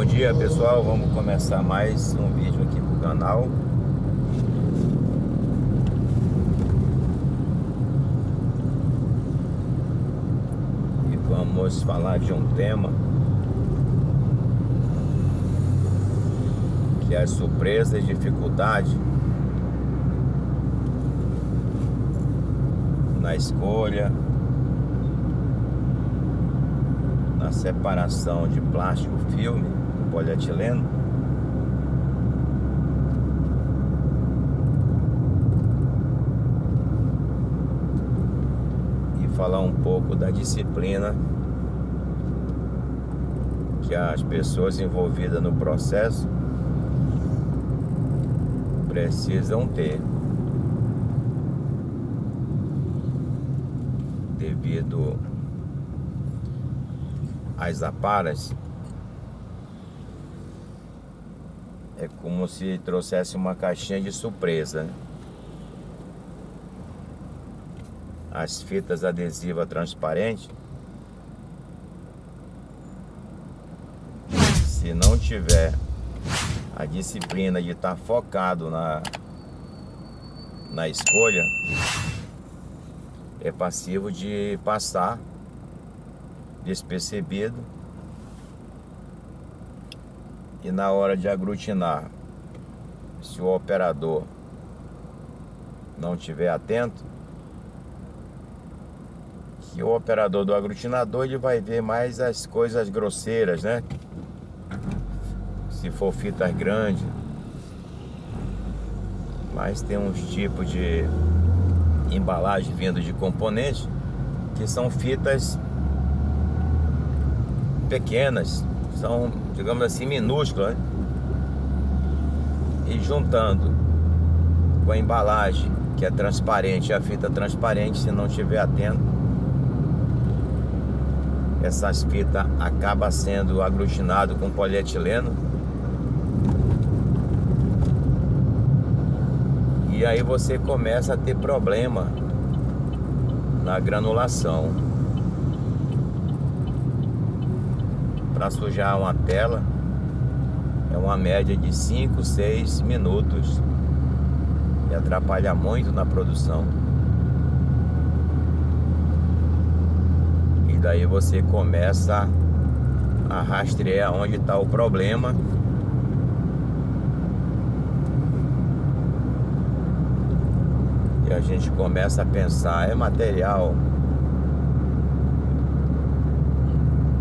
Bom dia, pessoal, vamos começar mais um vídeo aqui pro canal. E vamos falar de um tema que é a surpresa e dificuldade na escolha, na separação de plástico filme, polietileno, e falar um pouco da disciplina que as pessoas envolvidas no processo precisam ter, devido às aparas. É como se trouxesse uma caixinha de surpresa, né? As fitas adesivas transparentes, se não tiver a disciplina de estar focado na escolha, é passivo de passar despercebido. E na hora de aglutinar, se o operador não estiver atento, que o operador do aglutinador ele vai ver mais as coisas grosseiras, né? Se for fitas grandes. Mas tem uns tipos de embalagem vindo de componentes que são fitas pequenas, são, digamos assim, minúsculas, né? E juntando com a embalagem que é transparente, a fita transparente, se não estiver atento, essas fitas acabam sendo aglutinadas com polietileno, e aí você começa a ter problema na granulação. Para sujar uma tela é uma média de 5, 6 minutos e atrapalha muito na produção. E daí você começa a rastrear onde está o problema, e a gente começa a pensar: é material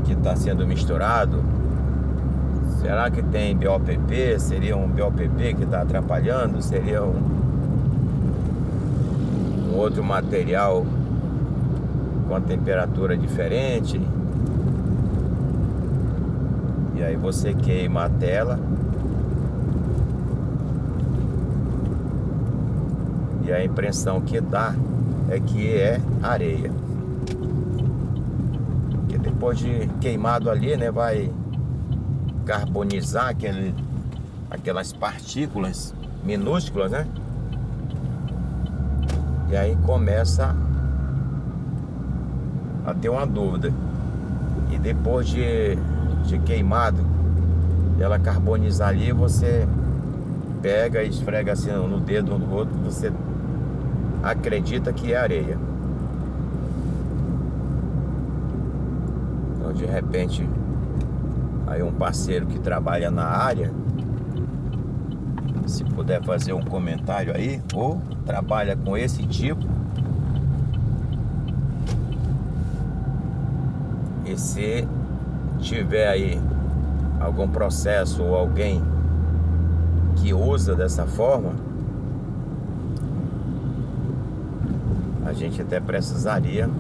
que está sendo misturado? Será que tem BOPP? Seria um BOPP que está atrapalhando? Seria um outro material com a temperatura diferente? E aí você queima a tela, e a impressão que dá é que é areia. Depois de queimado ali, né, vai carbonizar aquelas partículas minúsculas, né? E aí começa a ter uma dúvida. E depois de queimado, ela carbonizar ali, você pega e esfrega assim no dedo um do outro, você acredita que é areia. De repente, aí um parceiro que trabalha na área, se puder fazer um comentário aí, ou trabalha com esse tipo, e se tiver aí algum processo ou alguém que usa dessa forma, a gente até precisaria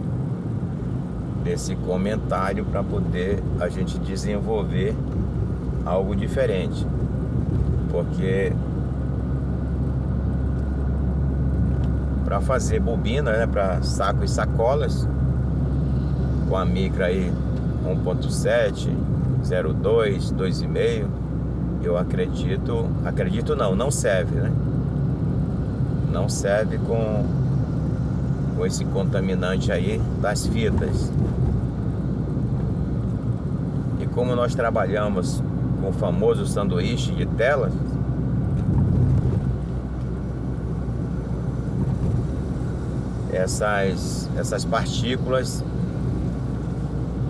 desse comentário para poder a gente desenvolver algo diferente, porque para fazer bobina, né, para saco e sacolas com a micra aí 1.7, 0.2, 2,5, eu acredito não serve, né? Não serve com esse contaminante aí das fitas. E como nós trabalhamos com o famoso sanduíche de telas, essas partículas,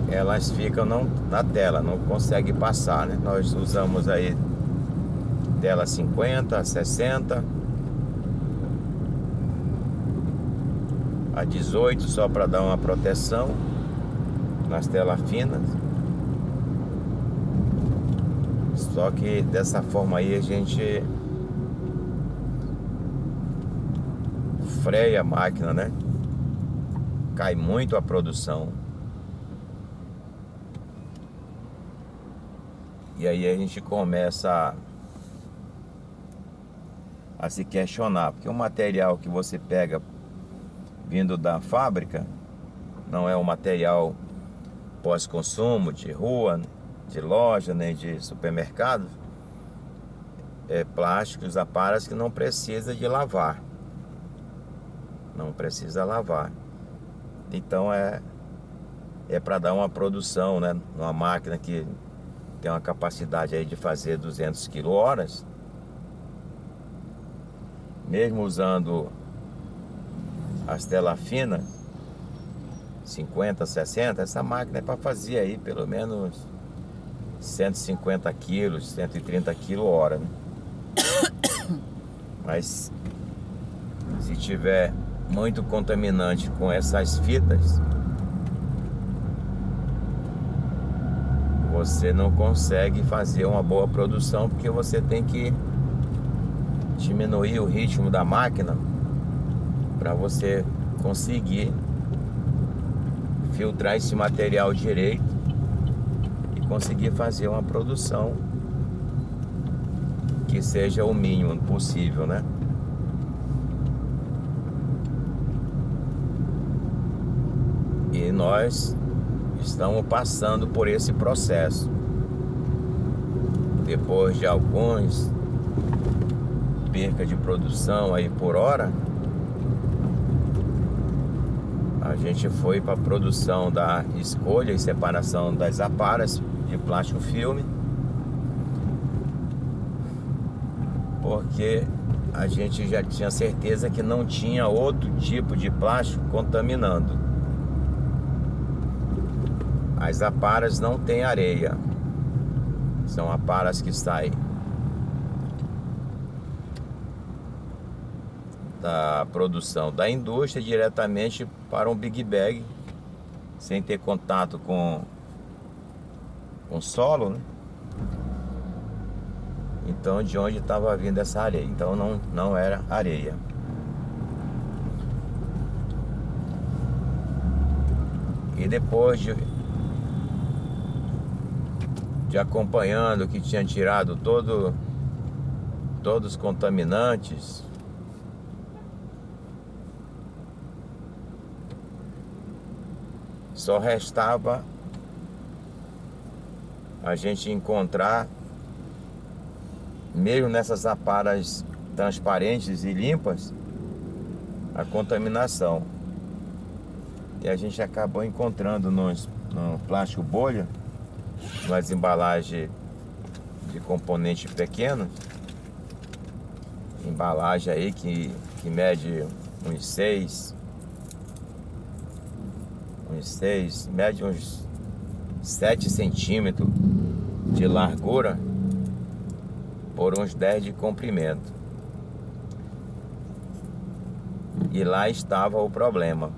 elas ficam na tela, não consegue passar, né? Nós usamos aí tela 50, 60, a 18 só para dar uma proteção nas telas finas. Só que dessa forma aí a gente freia a máquina, né? Cai muito a produção. E aí a gente começa a se questionar, porque o material que você pega vindo da fábrica não é um material pós-consumo, de rua, de loja, nem de supermercado. É plásticos, aparas que não precisa de lavar. Não precisa lavar. Então é para dar uma produção, né? Numa máquina que tem uma capacidade aí de fazer 200 kWh. Mesmo usando as telas finas, 50, 60, essa máquina é para fazer aí pelo menos 150 quilos, 130 kWh, né? Mas se tiver muito contaminante com essas fitas, você não consegue fazer uma boa produção, porque você tem que diminuir o ritmo da máquina para você conseguir filtrar esse material direito e conseguir fazer uma produção que seja o mínimo possível, né? E nós estamos passando por esse processo. Depois de alguns perca de produção aí por hora, a gente foi para a produção da escolha e separação das aparas de plástico filme, porque a gente já tinha certeza que não tinha outro tipo de plástico contaminando. As aparas não têm areia, são aparas que saem da produção da indústria diretamente para um big bag, sem ter contato com solo, né? Então, de onde estava vindo essa areia? Então não era areia. E depois de acompanhando que tinha tirado todos os contaminantes, só restava a gente encontrar, mesmo nessas aparas transparentes e limpas, a contaminação. E a gente acabou encontrando no plástico bolha, nas embalagens de componentes pequenos, embalagem aí que mede uns 6, mede uns 7 centímetros de largura por uns 10 de comprimento. E lá estava o problema.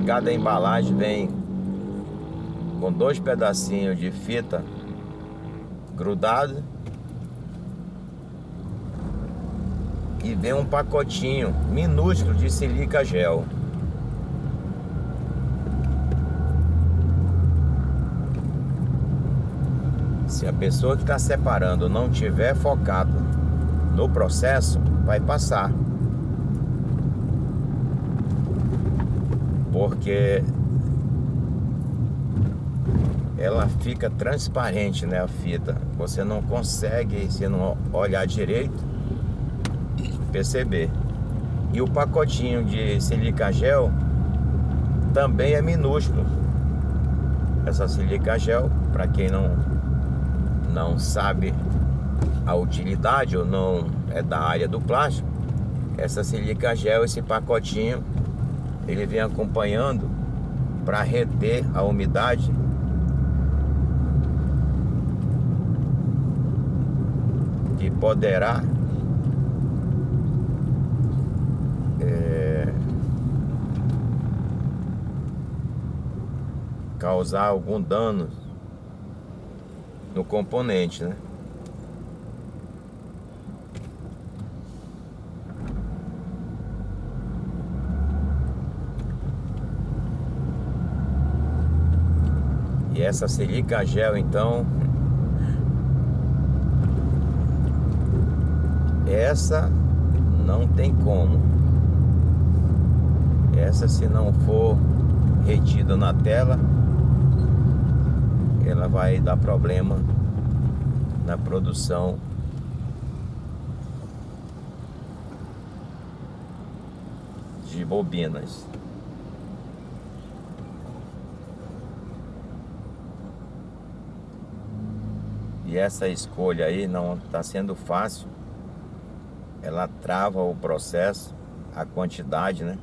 Cada embalagem vem com 2 pedacinhos de fita grudado e vem um pacotinho minúsculo de silica gel. Se a pessoa que está separando não tiver focado no processo, vai passar, porque ela fica transparente, né, a fita. Você não consegue, se não olhar direito, perceber. E o pacotinho de silica gel também é minúsculo. essa silica gel, para quem não sabe a utilidade ou não é da área do plástico, essa silica gel, esse pacotinho, ele vem acompanhando para reter a umidade que poderá causar algum dano no componente, né? E essa silica gel, então, essa não tem como. Essa, se não for retida na tela, ela vai dar problema na produção de bobinas. E essa escolha aí não está sendo fácil. Ela trava o processo, a quantidade, né,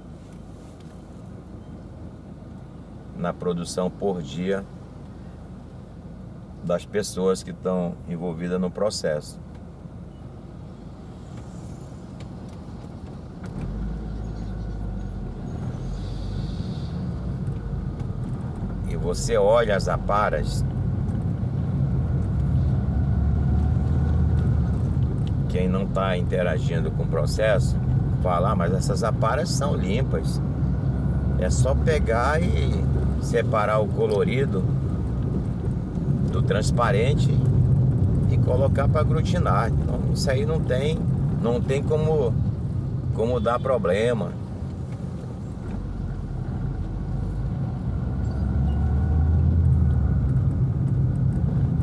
na produção por dia das pessoas que estão envolvidas no processo. E você olha as aparas, quem não está interagindo com o processo fala: mas essas aparas são limpas, é só pegar e separar o colorido do transparente e colocar para aglutinar. Então isso aí não tem como dar problema.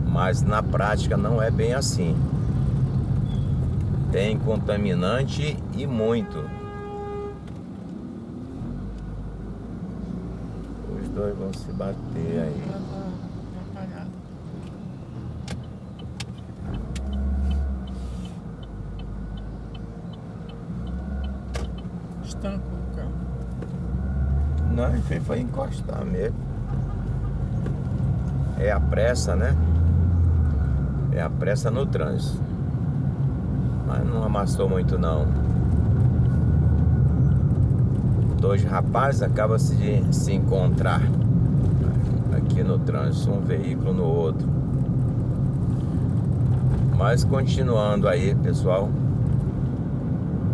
Mas na prática não é bem assim. Tem contaminante e muito. Os dois vão se bater aí. Estancou o carro. Não, enfim, foi encostar mesmo. É a pressa, né? É a pressa no trânsito. Mas não amassou muito não. Dois rapazes acabam de se encontrar aqui no trânsito, um veículo no outro. Mas continuando aí, pessoal,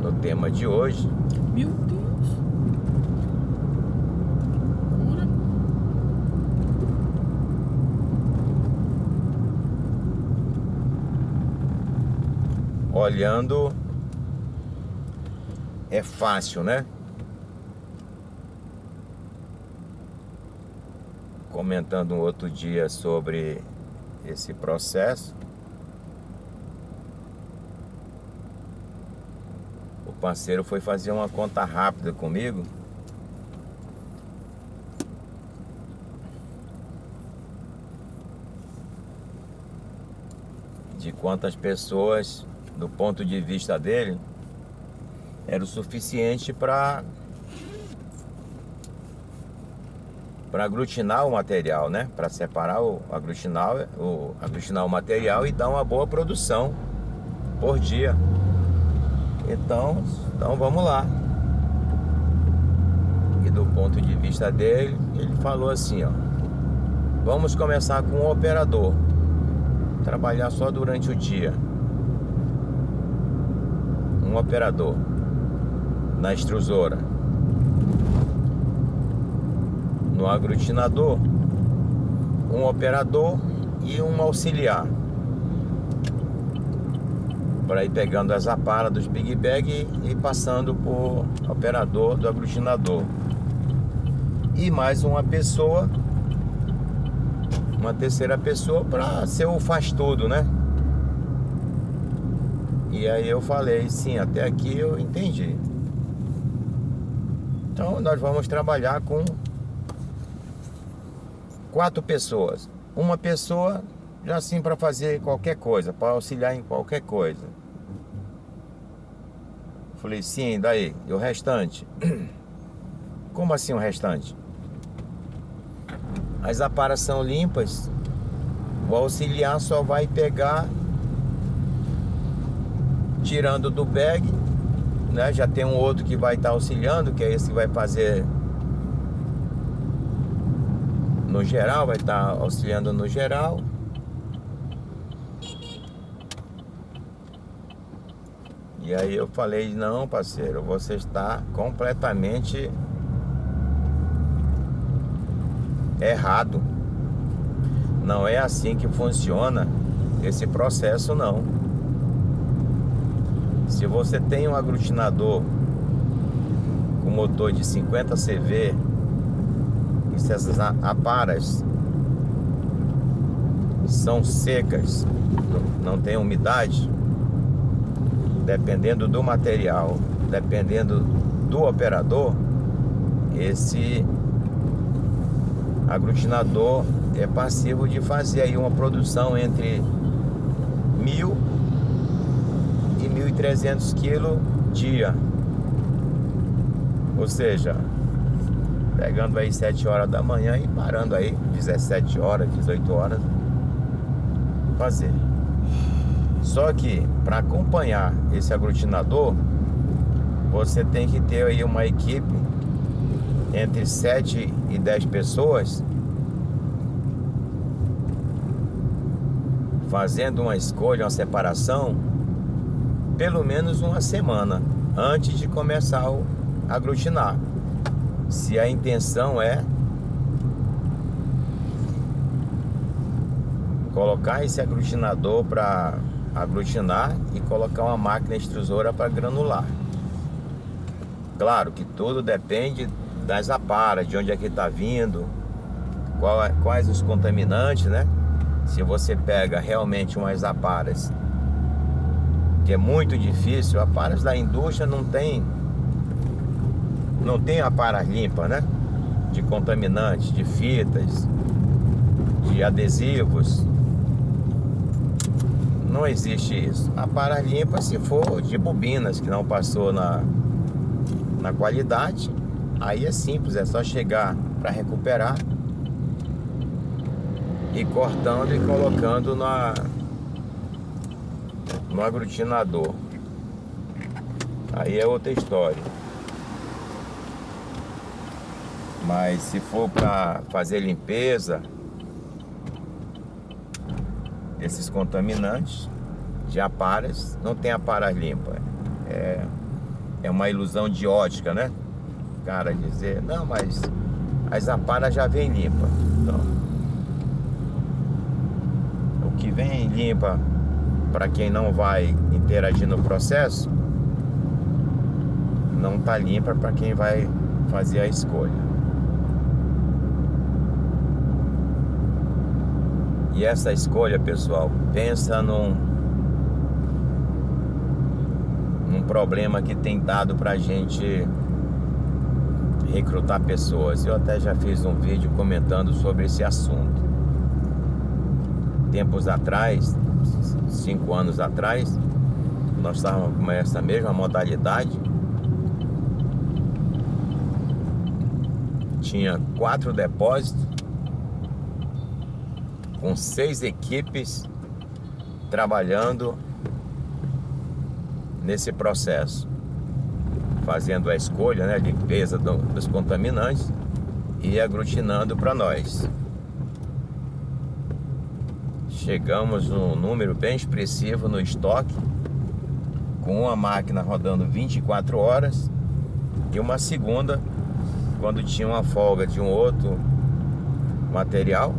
no tema de hoje. Meu Deus. Cura. Olhando é fácil, né? Comentando um outro dia sobre esse processo, o parceiro foi fazer uma conta rápida comigo. De quantas pessoas, do ponto de vista dele, era o suficiente para aglutinar o material, né? Para separar aglutinar o material e dar uma boa produção por dia. Então vamos lá. E do ponto de vista dele, ele falou assim, ó: vamos começar com um operador, trabalhar só durante o dia. Um operador na extrusora, no aglutinador, um operador e um auxiliar, para ir pegando as aparas dos big bag e passando por operador do aglutinador. E mais uma pessoa, uma terceira pessoa, para ser o faz tudo, né? E aí eu falei, sim, até aqui eu entendi. Então nós vamos trabalhar com 4 pessoas. Uma pessoa já assim para fazer qualquer coisa, para auxiliar em qualquer coisa. Falei, sim, daí? E o restante? Como assim o restante? As aparas são limpas. O auxiliar só vai pegar, tirando do bag, né? Já tem um outro que vai estar auxiliando, que é esse que vai fazer no geral, vai estar auxiliando no geral. E aí eu falei, não, parceiro, você está completamente errado. Não é assim que funciona esse processo, não. Se você tem um aglutinador com motor de 50 CV, e se essas aparas são secas, não tem umidade, dependendo do material, dependendo do operador, esse aglutinador é passivo de fazer aí uma produção entre 1.000 e 1.300 quilos dia. Ou seja, pegando aí 7 horas da manhã e parando aí 17 horas, 18 horas fazer. Só que para acompanhar esse aglutinador, você tem que ter aí uma equipe entre 7 e 10 pessoas fazendo uma escolha, uma separação, pelo menos uma semana antes de começar a aglutinar. Se a intenção é colocar esse aglutinador para aglutinar e colocar uma máquina extrusora para granular. Claro que tudo depende das aparas, de onde é que está vindo, quais os contaminantes, né? Se você pega realmente umas aparas, que é muito difícil, aparas da indústria não tem aparas limpas, né? De contaminantes, de fitas, de adesivos. Não existe isso. Aparas limpas se for de bobinas que não passou na qualidade, aí é simples, é só chegar para recuperar e cortando e colocando no aglutinador. Aí é outra história. Mas se for para fazer limpeza desses contaminantes de aparas, não tem aparas limpas. É uma ilusão de ótica, né? O cara dizer, não, mas as aparas já vêm limpa. Então, o que vem limpa para quem não vai interagir no processo, não tá limpa para quem vai fazer a escolha. E essa escolha, pessoal, pensa num problema que tem dado pra gente recrutar pessoas. Eu até já fiz um vídeo comentando sobre esse assunto. Tempos atrás, 5 anos atrás, nós estávamos com essa mesma modalidade. Tinha 4 depósitos com 6 equipes trabalhando nesse processo, fazendo a escolha, né, limpeza dos contaminantes e aglutinando para nós. Chegamos num número bem expressivo no estoque, com uma máquina rodando 24 horas e uma segunda, quando tinha uma folga de um outro material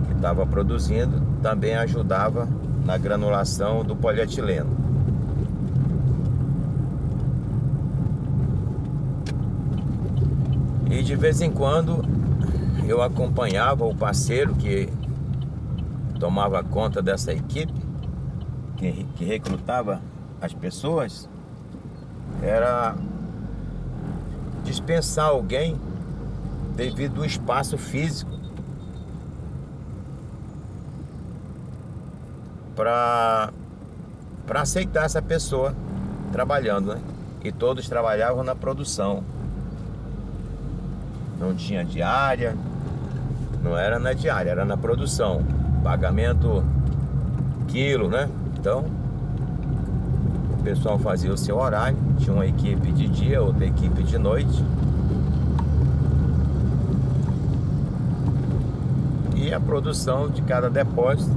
que estava produzindo, também ajudava na granulação do polietileno. E de vez em quando eu acompanhava o parceiro que tomava conta dessa equipe, que recrutava as pessoas, era dispensar alguém devido ao espaço físico para aceitar essa pessoa trabalhando, né? E todos trabalhavam na produção. Não tinha diária, não era na diária, era na produção. Pagamento quilo, né? Então, o pessoal fazia o seu horário. Tinha uma equipe de dia, outra equipe de noite. E a produção de cada depósito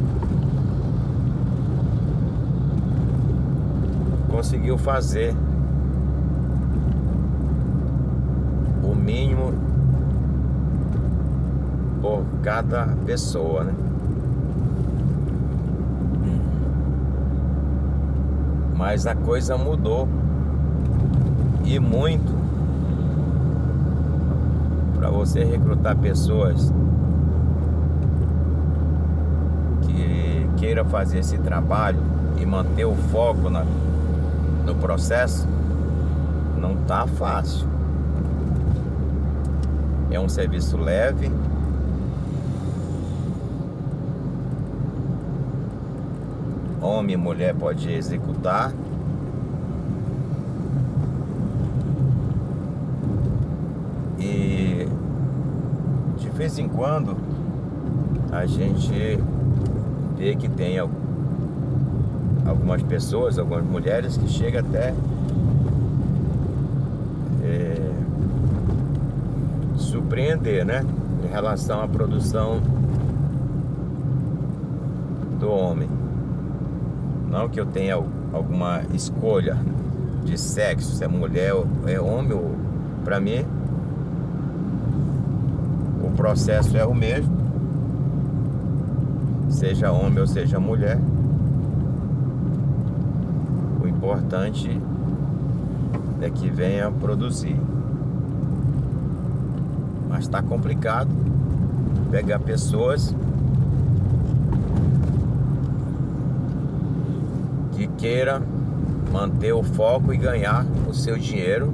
conseguiu fazer o mínimo por cada pessoa, né? Mas a coisa mudou, e muito, para você recrutar pessoas que queira fazer esse trabalho e manter o foco no processo. Não tá fácil. É um serviço leve, homem e mulher pode executar. E de vez em quando a gente vê que tem algumas pessoas, algumas mulheres que chegam até surpreender, né? Em relação à produção do homem. Não que eu tenha alguma escolha de sexo, se é mulher ou é homem, ou para mim o processo é o mesmo, seja homem ou seja mulher. O importante é que venha produzir. Mas está complicado pegar pessoas que queira manter o foco e ganhar o seu dinheiro,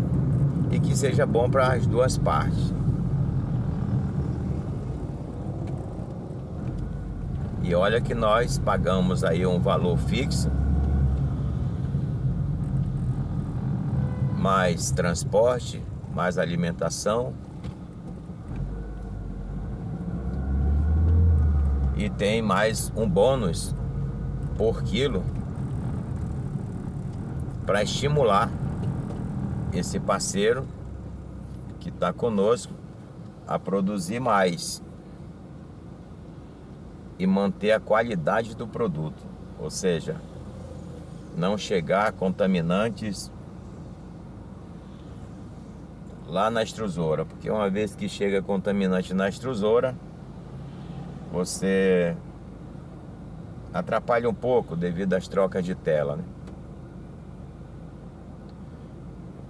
e que seja bom para as duas partes. E olha que nós pagamos aí um valor fixo, mais transporte, mais alimentação, e tem mais um bônus por quilo para estimular esse parceiro que está conosco a produzir mais e manter a qualidade do produto, ou seja, não chegar contaminantes lá na extrusora, porque uma vez que chega contaminante na extrusora, você atrapalha um pouco devido às trocas de tela, né?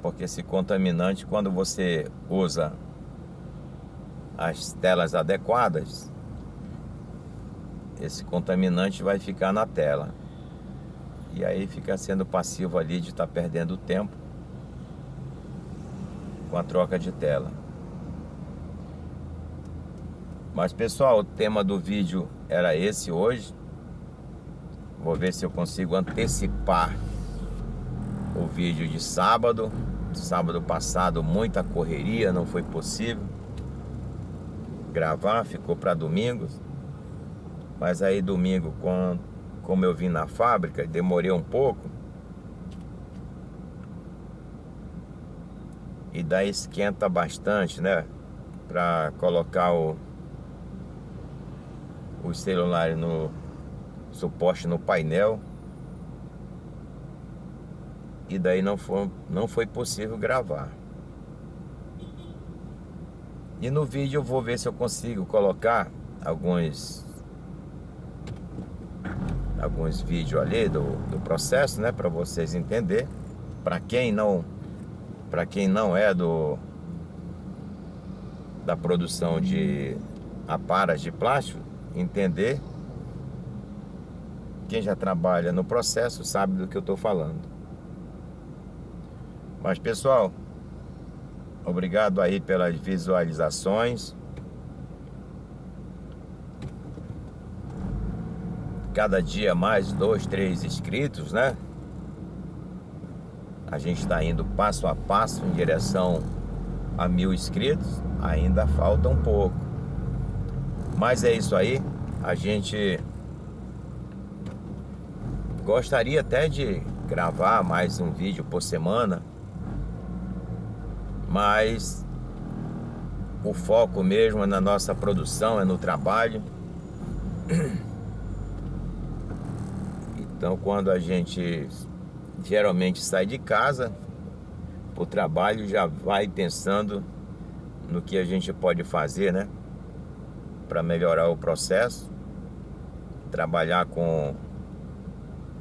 Porque esse contaminante, quando você usa as telas adequadas, esse contaminante vai ficar na tela, e aí fica sendo passivo ali de estar perdendo tempo com a troca de tela. Mas pessoal, o tema do vídeo era esse hoje. Vou ver se eu consigo antecipar o vídeo de sábado. Sábado passado muita correria, não foi possível gravar, ficou para domingo. Mas aí domingo, como eu vim na fábrica, demorei um pouco, e daí esquenta bastante, né? Para colocar os celulares no suporte, no painel. E daí não foi possível gravar. E no vídeo eu vou ver se eu consigo colocar alguns vídeos ali do processo, né, para vocês entenderem. Para quem não é da produção de aparas de plástico, entender. Quem já trabalha no processo sabe do que eu estou falando. Mas pessoal, obrigado aí pelas visualizações. cada dia mais 2, 3 inscritos, né? A gente está indo passo a passo em direção a 1000 inscritos. Ainda falta um pouco, mas é isso aí. A gente gostaria até de gravar mais um vídeo por semana, mas o foco mesmo é na nossa produção, é no trabalho. Então, quando a gente geralmente sai de casa para o trabalho, já vai pensando no que a gente pode fazer, né, para melhorar o processo. Trabalhar com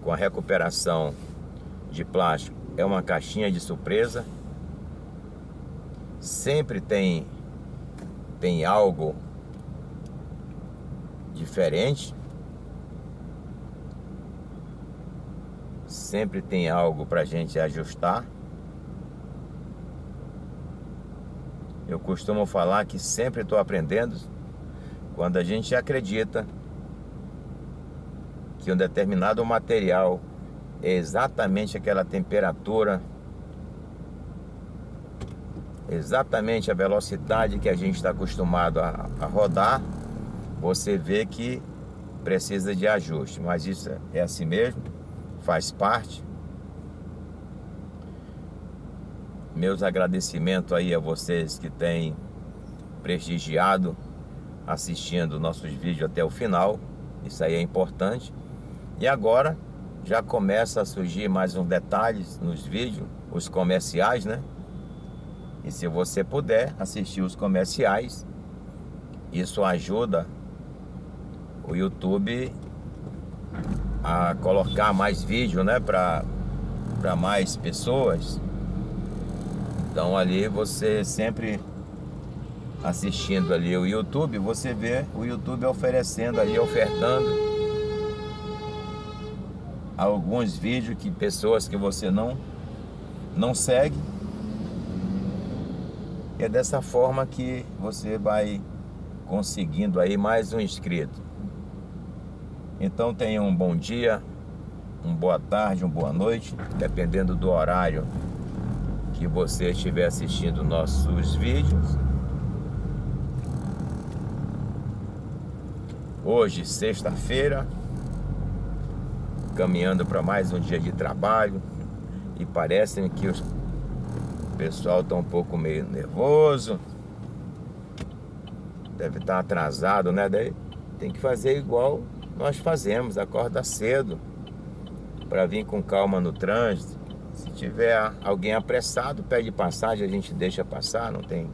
a recuperação de plástico é uma caixinha de surpresa. Sempre tem algo diferente. Sempre tem algo para a gente ajustar. Eu costumo falar que sempre estou aprendendo. Quando a gente acredita que um determinado material é exatamente aquela temperatura, exatamente a velocidade que a gente está acostumado a rodar, você vê que precisa de ajuste. Mas isso é assim mesmo, faz parte. Meus agradecimentos aí a vocês que têm prestigiado assistindo nossos vídeos até o final. Isso aí é importante. E agora já começa a surgir mais uns detalhes nos vídeos, os comerciais, né? E se você puder assistir os comerciais, isso ajuda o YouTube a colocar mais vídeo, né, para mais pessoas. Então ali você sempre assistindo ali o YouTube, você vê o YouTube oferecendo ali, ofertando alguns vídeos que pessoas que você não segue. E é dessa forma que você vai conseguindo aí mais um inscrito. Então tenha um bom dia, uma boa tarde, uma boa noite, dependendo do horário que você estiver assistindo nossos vídeos. Hoje, sexta-feira, caminhando para mais um dia de trabalho, e parece que o pessoal está um pouco meio nervoso, deve estar atrasado, né? Daí tem que fazer igual nós fazemos, acorda cedo para vir com calma no trânsito. Se tiver alguém apressado, pede passagem, a gente deixa passar, não tem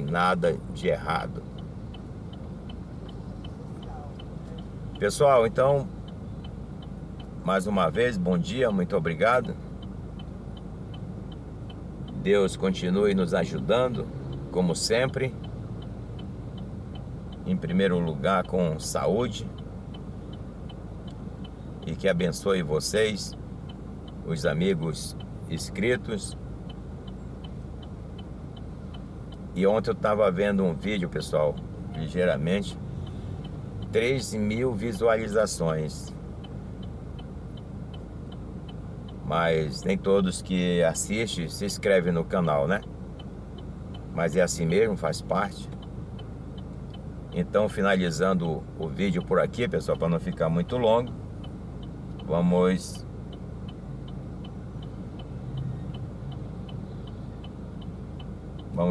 nada de errado. Pessoal, então, mais uma vez, bom dia, muito obrigado. Deus continue nos ajudando, como sempre. Em primeiro lugar, com saúde. E que abençoe vocês, os amigos inscritos. E ontem eu estava vendo um vídeo, pessoal, ligeiramente, 3.000 visualizações. Mas nem todos que assistem se inscrevem no canal, né? Mas é assim mesmo, faz parte. Então, finalizando o vídeo por aqui, pessoal, para não ficar muito longo, vamos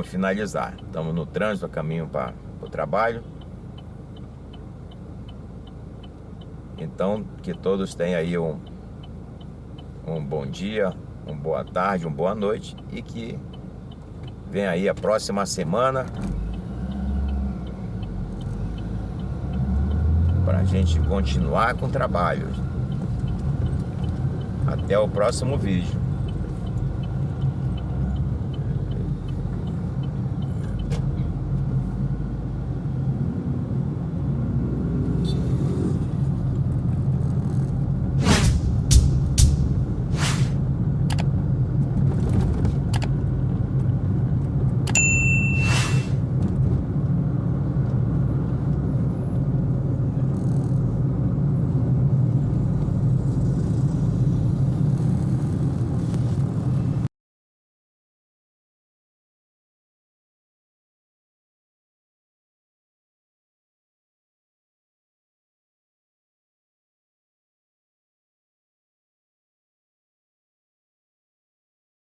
finalizar. Estamos no trânsito, a caminho para o trabalho. Então, que todos tenham aí um bom dia, uma boa tarde, uma boa noite, e que venha aí a próxima semana para a gente continuar com o trabalho. Até o próximo vídeo.